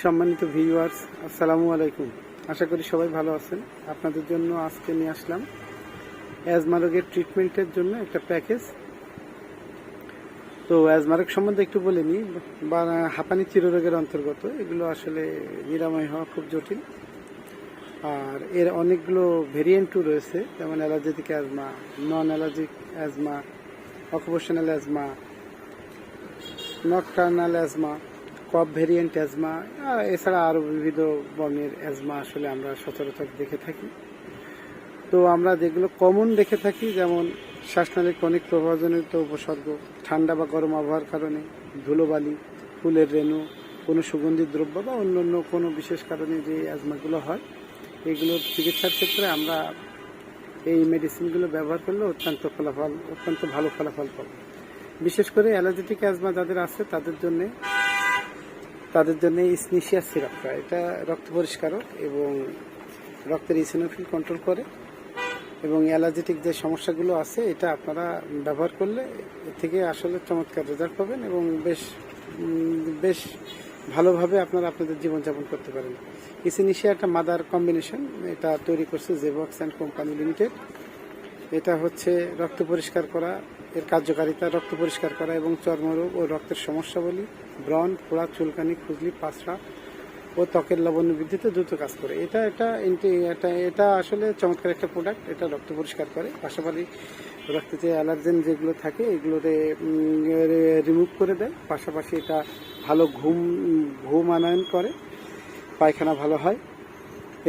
সম্মানিত ভিউয়ার্স, আসসালামু আলাইকুম। আশা করি সবাই ভালো আছেন। আপনাদের জন্য আজকে নিয়ে আসলাম অ্যাজমা রোগের ট্রিটমেন্টের জন্য একটা প্যাকেজ। তো অ্যাজমা রোগ সম্বন্ধে একটু বলে নিই। বা হাঁপানি চিররোগের অন্তর্গত। এগুলো আসলে নিরাময় হওয়া খুব জটিল। আর এর অনেকগুলো ভেরিয়েন্টও রয়েছে, যেমন allergic asthma, non allergic asthma, occupational asthma, nocturnal asthma, cough variant asthma, এছাড়া আরও বিবিধ বর্ণের অ্যাজমা আসলে আমরা সচরাচর দেখে থাকি। তো আমরা যেগুলো কমন দেখে থাকি, যেমন শ্বাসনালীর ক্রনিক প্রভাবজনিত উপসর্গ, ঠান্ডা বা গরম আবহাওয়ার কারণে, ধুলোবালি, ফুলের রেণু, কোনো সুগন্ধি দ্রব্য বা অন্যান্য কোনো বিশেষ কারণে যে অ্যাজমাগুলো হয়, এগুলোর চিকিৎসার ক্ষেত্রে আমরা এই মেডিসিনগুলো ব্যবহার করলে অত্যন্ত ভালো ফলাফল পাবো। বিশেষ করে অ্যালার্জেটিক অ্যাজমা যাদের আছে তাদের জন্য ইসনিশিয়া সিরাপটা, এটা রক্ত পরিষ্কারক এবং রক্তের ইসিনোফিল কন্ট্রোল করে, এবং অ্যালার্জেটিক যে সমস্যাগুলো আছে এটা আপনারা ব্যবহার করলে এর থেকে আসলে চমৎকার রেজাল্ট পাবেন এবং বেশ ভালোভাবে আপনারা আপনাদের জীবনযাপন করতে পারেন। ইসিনিশিয়া একটা মাদার কম্বিনেশন, এটা তৈরি করছে জেবক্স অ্যান্ড কোম্পানি লিমিটেড। এটা হচ্ছে রক্ত পরিষ্কার করা, এর কার্যকারিতা রক্ত পরিষ্কার করা এবং চর্মরোগ ও রক্তের সমস্যাবলী, ব্রণ, ফোড়া, চুলকানি, খুজলি, পাঁচড়া ও ত্বকের লবণ বৃদ্ধিতে দ্রুত কাজ করে। এটা আসলে চমৎকার একটা প্রোডাক্ট। এটা রক্ত পরিষ্কার করে, পাশাপাশি রক্তে যে অ্যালার্জেন যেগুলো থাকে এগুলোরে রিমুভ করে দেয়। পাশাপাশি এটা ভালো ঘুম আনয়ন করে, পায়খানা ভালো হয়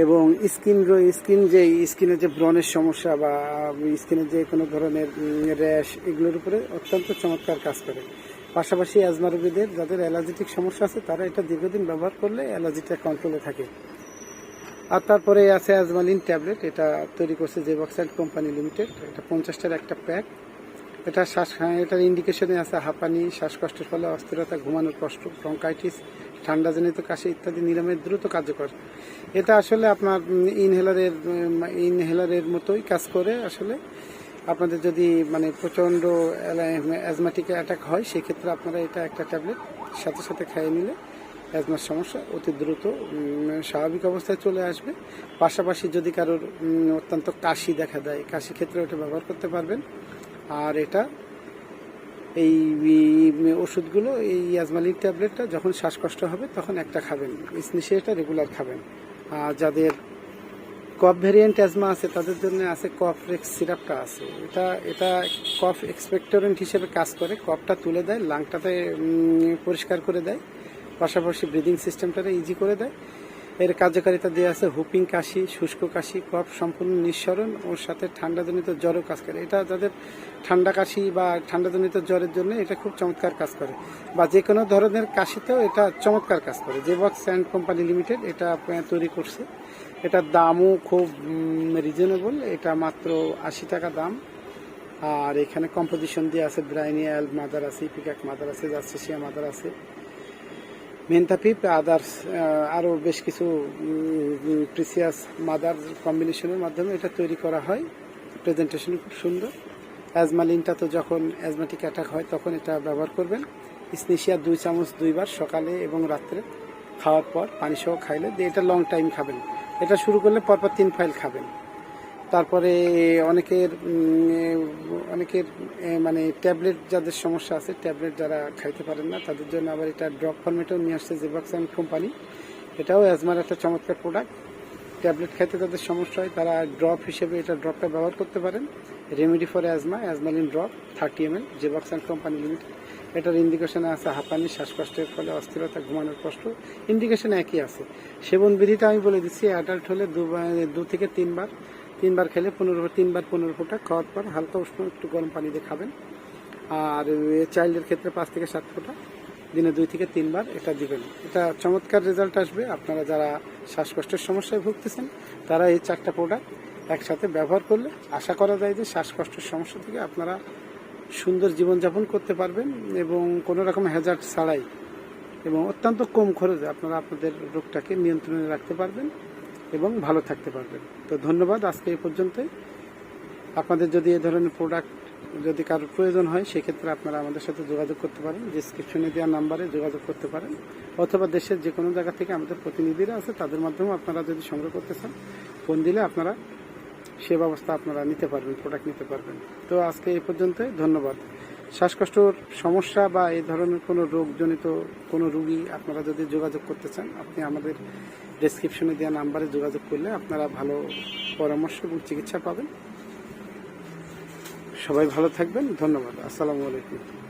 এবং স্কিনের যে ব্রণের সমস্যা বা স্কিনের যে কোনো ধরনের র্যাশ, এগুলোর উপরে অত্যন্ত চমৎকার কাজ করে। পাশাপাশি অ্যাজমা রোগীদের যাদের অ্যালার্জেটিক সমস্যা আছে তারা এটা দীর্ঘদিন ব্যবহার করলে অ্যালার্জিটা কন্ট্রোলে থাকে। আর তারপরে আছে অ্যাজমালিন ট্যাবলেট, এটা তৈরি করছে জেবক্স অ্যান্ড কোম্পানি লিমিটেড। এটা 50টার একটা প্যাক। এটার ইন্ডিকেশনে আছে হাঁপানি, শ্বাসকষ্টের ফলে অস্থিরতা, ঘুমানোর কষ্ট, ব্রঙ্কাইটিস, ঠান্ডাজনিত কাশি ইত্যাদি নিরাময়ের দ্রুত কার্যকর। এটা আসলে আপনার ইনহেলারের মতোই কাজ করে। আসলে আপনাদের যদি প্রচণ্ড অ্যাজমাটিক অ্যাটাক হয়, সেক্ষেত্রে আপনারা এটা একটা ট্যাবলেট সাথে সাথে খাইয়ে নিলে অ্যাজমার সমস্যা অতি দ্রুত স্বাভাবিক অবস্থায় চলে আসবে। পাশাপাশি যদি কারোর অত্যন্ত কাশি দেখা দেয়, কাশি ক্ষেত্রে ওটা ব্যবহার করতে পারবেন। আর এই ওষুধগুলো, এই অ্যাজমালিন ট্যাবলেটটা যখন শ্বাসকষ্ট হবে তখন একটা খাবেন, ইসনিশিয়াটা রেগুলার খাবেন। আর যাদের কফ ভ্যারিয়েন্ট অ্যাজমা আছে তাদের জন্য আছে কফরেক্স সিরাপটা আছে। এটা কফ এক্সপেক্টরেন্ট হিসেবে কাজ করে, কফটা তুলে দেয়, লাংটাতে পরিষ্কার করে দেয়, পাশাপাশি ব্রিদিং সিস্টেমটাকে ইজি করে দেয়। এর কার্যকারিতা দেওয়া আছে হুপিং কাশি, শুষ্ক কাশি, কফ সম্পূর্ণ নিঃসরণ, ওর সাথে ঠান্ডাজনিত জ্বরও কাজ করে। এটা যাদের ঠান্ডা কাশি বা ঠান্ডাজনিত জ্বরের জন্য এটা খুব চমৎকার কাজ করে, বা যে কোনো ধরনের কাশিতেও এটা চমৎকার কাজ করে। জেবক্স অ্যান্ড কোম্পানি লিমিটেড এটা তৈরি করছে। এটার দামও খুব রিজনেবল, এটা মাত্র 80 টাকা দাম। আর এখানে কম্পোজিশন দিয়ে আছে ব্রাইনিয়াল মাদার আছে, ইপিকাক মাদার আছে, জাস্টিসিয়া মাদার আছে, মেন্থাপিপ, আদার্স আরও বেশ কিছু প্রিসিয়াস মাদার কম্বিনেশনের মাধ্যমে এটা তৈরি করা হয়। প্রেজেন্টেশন খুব সুন্দর। অ্যাজমালিনটা তো যখন অ্যাজমাটিক অ্যাটাক হয় তখন এটা ব্যবহার করবেন। ইসনিশিয়া 2 চামচ 2 বার সকালে এবং রাত্রে খাওয়ার পর পানি সহ খাইলে এটা লং টাইম খাবেন। এটা শুরু করলে পরপর 3 ফাইল খাবেন। তারপরে অনেকের ট্যাবলেট যাদের সমস্যা আছে, ট্যাবলেট যারা খাইতে পারেন না, তাদের জন্য আবার এটা ড্রপ ফরম্যাটেও নিয়ে আসছে জেবক্স অ্যান্ড কোম্পানি। এটাও অ্যাজমার একটা চমৎকার প্রোডাক্ট। ট্যাবলেট খাইতে যাদের সমস্যা হয় তারা ড্রপ হিসেবে এটা ড্রপটা ব্যবহার করতে পারেন। Remedy for Asthmalin drop 30 ml, জেবক্স অ্যান্ড কোম্পানি লিমিটেড। এটার ইন্ডিকেশনে আছে হাঁপানি, শ্বাসকষ্টের ফলে অস্থিরতা, ঘুমানোর কষ্ট, ইন্ডিকেশন একই আছে। সেবন বিধিটা আমি বলে দিচ্ছি, অ্যাডাল্ট হলে 2 থেকে 3 বার খেলে 3 বার 15 ফোঁটা খাওয়ার পর হালকা উষ্ণ একটু গরম পানি দিয়ে খাবেন। আর চাইল্ডের ক্ষেত্রে 5 থেকে 7 ফোঁটা দিনে 2 থেকে 3 বার এটা দিবেন। এটা চমৎকার রেজাল্ট আসবে। আপনারা যারা শ্বাসকষ্টের সমস্যায় ভুগতেছেন তারা এই 4টা প্রোডাক্ট একসাথে ব্যবহার করলে আশা করা যায় যে শ্বাসকষ্টের সমস্যা থেকে আপনারা সুন্দর জীবনযাপন করতে পারবেন এবং কোনো রকম হ্যাজার্ড ছাড়াই এবং অত্যন্ত কম খরচে আপনারা আপনাদের রোগটাকে নিয়ন্ত্রণে রাখতে পারবেন এবং ভালো থাকতে পারবেন। তো ধন্যবাদ, আজকে এই পর্যন্তই। আপনাদের যদি এ ধরনের প্রোডাক্ট যদি কারোর প্রয়োজন হয় সেক্ষেত্রে আপনারা আমাদের সাথে যোগাযোগ করতে পারেন, ডিসক্রিপশনে দেওয়া নাম্বারে যোগাযোগ করতে পারেন, অথবা দেশের যে কোনো জায়গা থেকে আমাদের প্রতিনিধিরা আছে তাদের মাধ্যমে আপনারা যদি সংগ্রহ করতে চান ফোন দিলে আপনারা সে ব্যবস্থা আপনারা নিতে পারবেন, প্রোডাক্ট নিতে পারবেন। তো আজকে এই পর্যন্তই, ধন্যবাদ। শ্বাসকষ্টর সমস্যা বা এই ধরনের কোনো রোগজনিত কোনো রুগী আপনারা যদি যোগাযোগ করতে চান, আপনি আমাদের ডেসক্রিপশনে দেওয়া নাম্বারে যোগাযোগ করলে আপনারা ভালো পরামর্শ এবং চিকিৎসা পাবেন। সবাই ভালো থাকবেন, ধন্যবাদ, আসসালামু আলাইকুম।